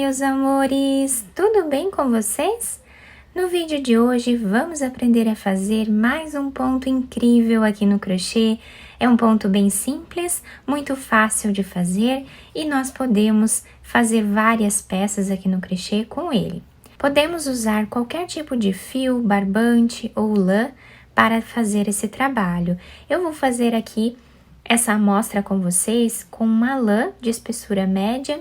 meus amores! Tudo bem com vocês? No vídeo de hoje vamos aprender a fazer mais um ponto incrível aqui no crochê. É um ponto bem simples, muito fácil de fazer e nós podemos fazer várias peças aqui no crochê com ele. Podemos usar qualquer tipo de fio, barbante ou lã para fazer esse trabalho. Eu vou fazer aqui essa amostra com vocês com uma lã de espessura média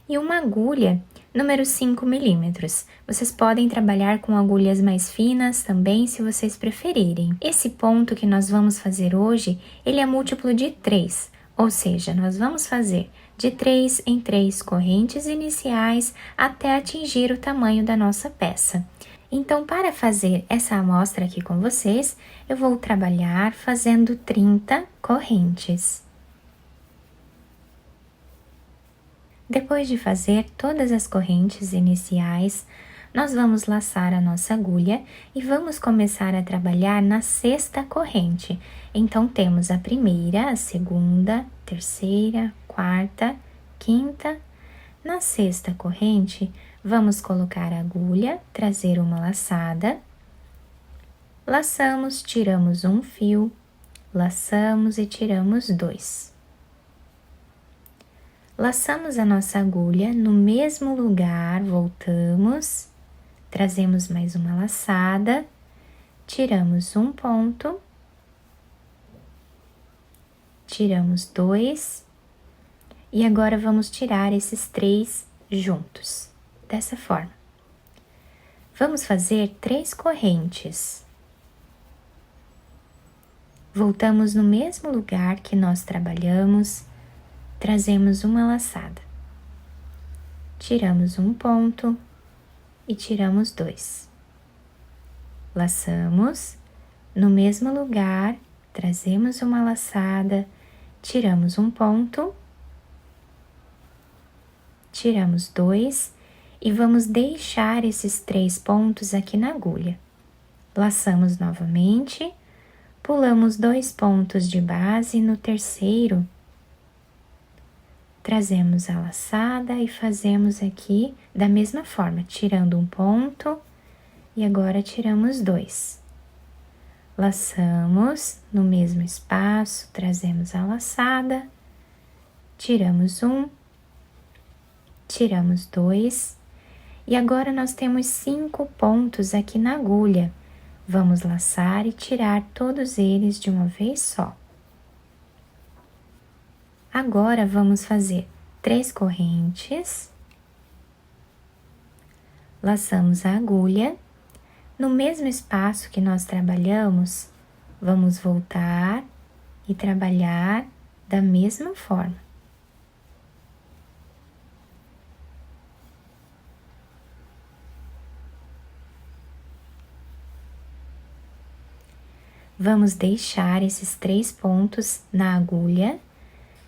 e uma agulha número 5 milímetros. Vocês podem trabalhar com agulhas mais finas também, se vocês preferirem. Esse ponto que nós vamos fazer hoje, ele é múltiplo de 3, ou seja, nós vamos fazer de 3 em 3 correntes iniciais até atingir o tamanho da nossa peça. Então, para fazer essa amostra aqui com vocês, eu vou trabalhar fazendo 30 correntes. Depois de fazer todas as correntes iniciais, nós vamos laçar a nossa agulha e vamos começar a trabalhar na sexta corrente. Então, temos a primeira, a segunda, terceira, quarta, quinta. Na sexta corrente, vamos colocar a agulha, trazer uma laçada, laçamos, tiramos um fio, laçamos e tiramos 2. Laçamos a nossa agulha no mesmo lugar, voltamos, trazemos mais uma laçada, tiramos um ponto, tiramos 2, e agora vamos tirar esses 3 juntos, dessa forma. Vamos fazer 3 correntes. Voltamos no mesmo lugar que nós trabalhamos, trazemos uma laçada, tiramos um ponto e tiramos 2. Laçamos, no mesmo lugar, trazemos uma laçada, tiramos um ponto, tiramos 2 e vamos deixar esses 3 pontos aqui na agulha. Laçamos novamente, pulamos 2 pontos de base no terceiro, trazemos a laçada e fazemos aqui da mesma forma, tirando um ponto e agora tiramos 2. Laçamos no mesmo espaço, trazemos a laçada, tiramos um, tiramos 2 e agora nós temos 5 pontos aqui na agulha. Vamos laçar e tirar todos eles de uma vez só. Agora, vamos fazer 3 correntes, laçamos a agulha, no mesmo espaço que nós trabalhamos, vamos voltar e trabalhar da mesma forma. Vamos deixar esses 3 pontos na agulha.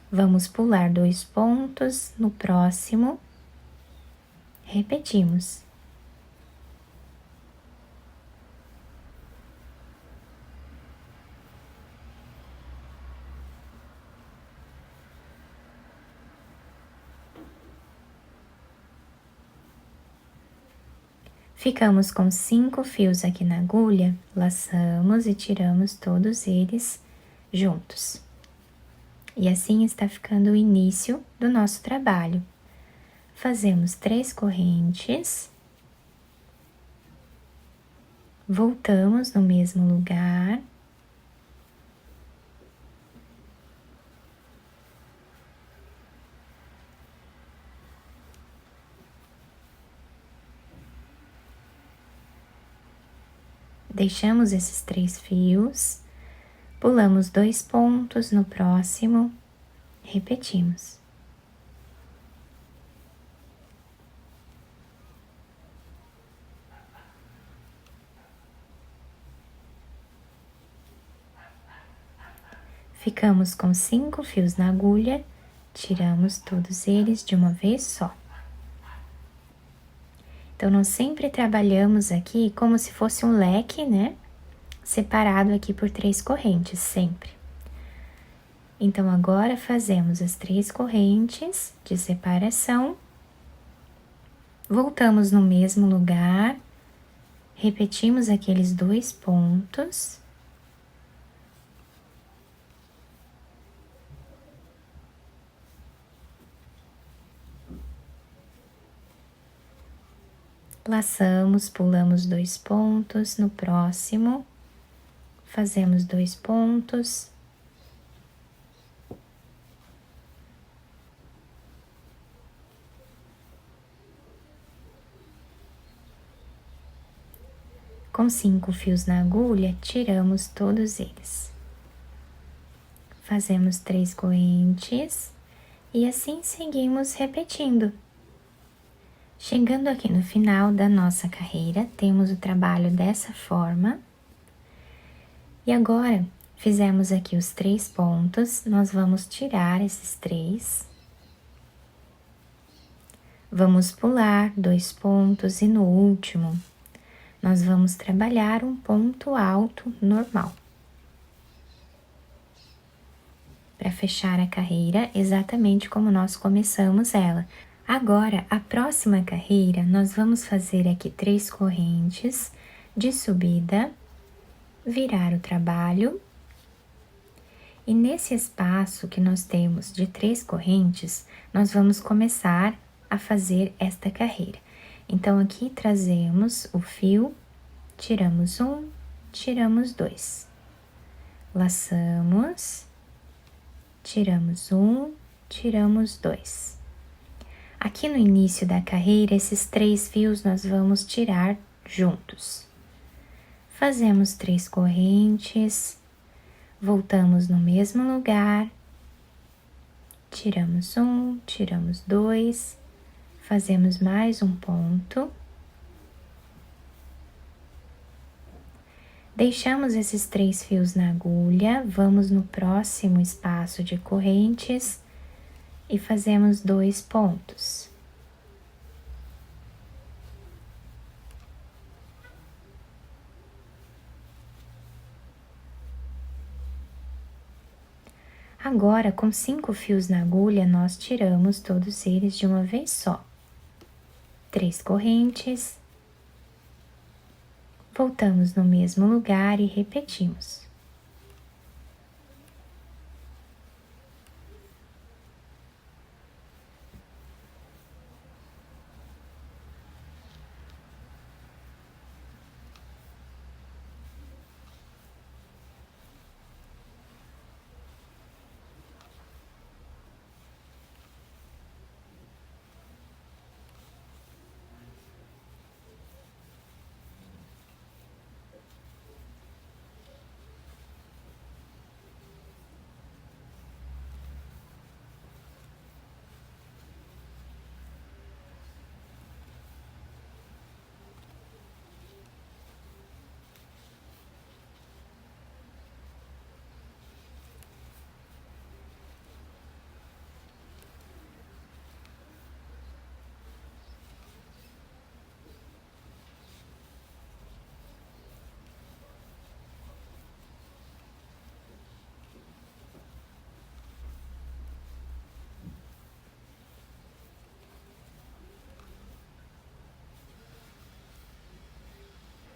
Vamos pular 2 pontos no próximo, repetimos. Ficamos com 5 fios aqui na agulha, laçamos e tiramos todos eles juntos. E assim está ficando o início do nosso trabalho. Fazemos 3 correntes, voltamos no mesmo lugar, deixamos esses 3 fios, pulamos 2 pontos no próximo, repetimos. Ficamos com 5 fios na agulha, tiramos todos eles de uma vez só. Então, nós sempre trabalhamos aqui como se fosse um leque, né? Separado aqui por 3 correntes, sempre. Então, agora fazemos as 3 correntes de separação. Voltamos no mesmo lugar, repetimos aqueles 2 pontos. Laçamos, pulamos 2 pontos, no próximo, fazemos 2 pontos. Com 5 fios na agulha, tiramos todos eles. Fazemos 3 correntes e assim seguimos repetindo. Chegando aqui no final da nossa carreira, temos o trabalho dessa forma. E agora, fizemos aqui os 3 pontos, nós vamos tirar esses 3. Vamos pular 2 pontos e no último, nós vamos trabalhar um ponto alto normal. Para fechar a carreira exatamente como nós começamos ela. Agora, a próxima carreira, nós vamos fazer aqui 3 correntes de subida, virar o trabalho. E nesse espaço que nós temos de 3 correntes, nós vamos começar a fazer esta carreira. Então, aqui trazemos o fio, tiramos 1, tiramos 2. Laçamos, tiramos 1, tiramos 2. Aqui no início da carreira, esses 3 fios nós vamos tirar juntos. Fazemos 3 correntes, voltamos no mesmo lugar, tiramos 1, tiramos 2, fazemos mais um ponto. Deixamos esses 3 fios na agulha, vamos no próximo espaço de correntes e fazemos 2 pontos. Agora, com 5 fios na agulha, nós tiramos todos eles de uma vez só. 3 correntes. Voltamos no mesmo lugar e repetimos.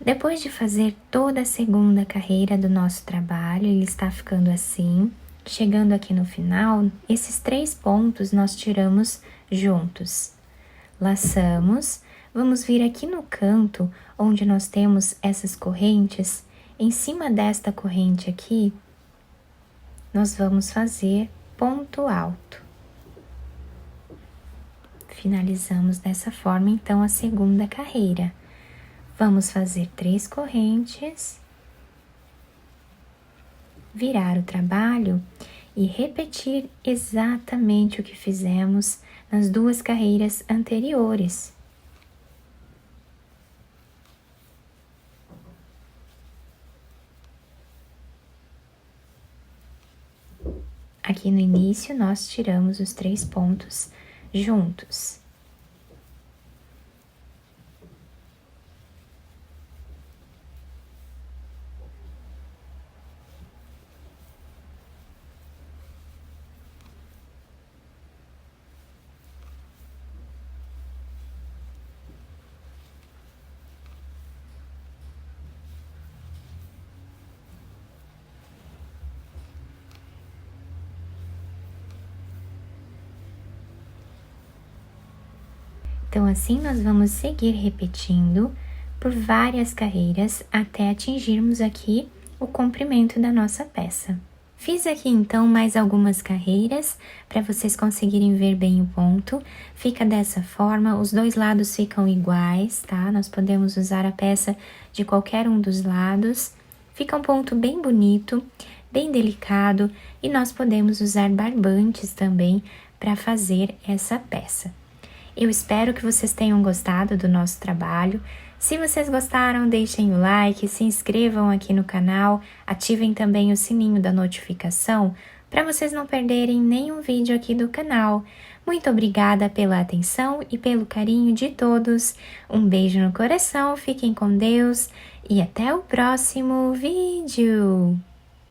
Depois de fazer toda a segunda carreira do nosso trabalho, ele está ficando assim. Chegando aqui no final, esses 3 pontos nós tiramos juntos. Laçamos, vamos vir aqui no canto, onde nós temos essas correntes. Em cima desta corrente aqui, nós vamos fazer ponto alto. Finalizamos dessa forma, então, a segunda carreira. Vamos fazer 3 correntes, virar o trabalho e repetir exatamente o que fizemos nas 2 carreiras anteriores. Aqui no início, nós tiramos os 3 pontos juntos. Então, assim, nós vamos seguir repetindo por várias carreiras até atingirmos aqui o comprimento da nossa peça. Fiz aqui então mais algumas carreiras para vocês conseguirem ver bem o ponto. Fica dessa forma, os dois lados ficam iguais, tá? Nós podemos usar a peça de qualquer um dos lados. Fica um ponto bem bonito, bem delicado, e nós podemos usar barbantes também para fazer essa peça. Eu espero que vocês tenham gostado do nosso trabalho. Se vocês gostaram, deixem o like, se inscrevam aqui no canal, ativem também o sininho da notificação para vocês não perderem nenhum vídeo aqui do canal. Muito obrigada pela atenção e pelo carinho de todos. Um beijo no coração, fiquem com Deus e até o próximo vídeo!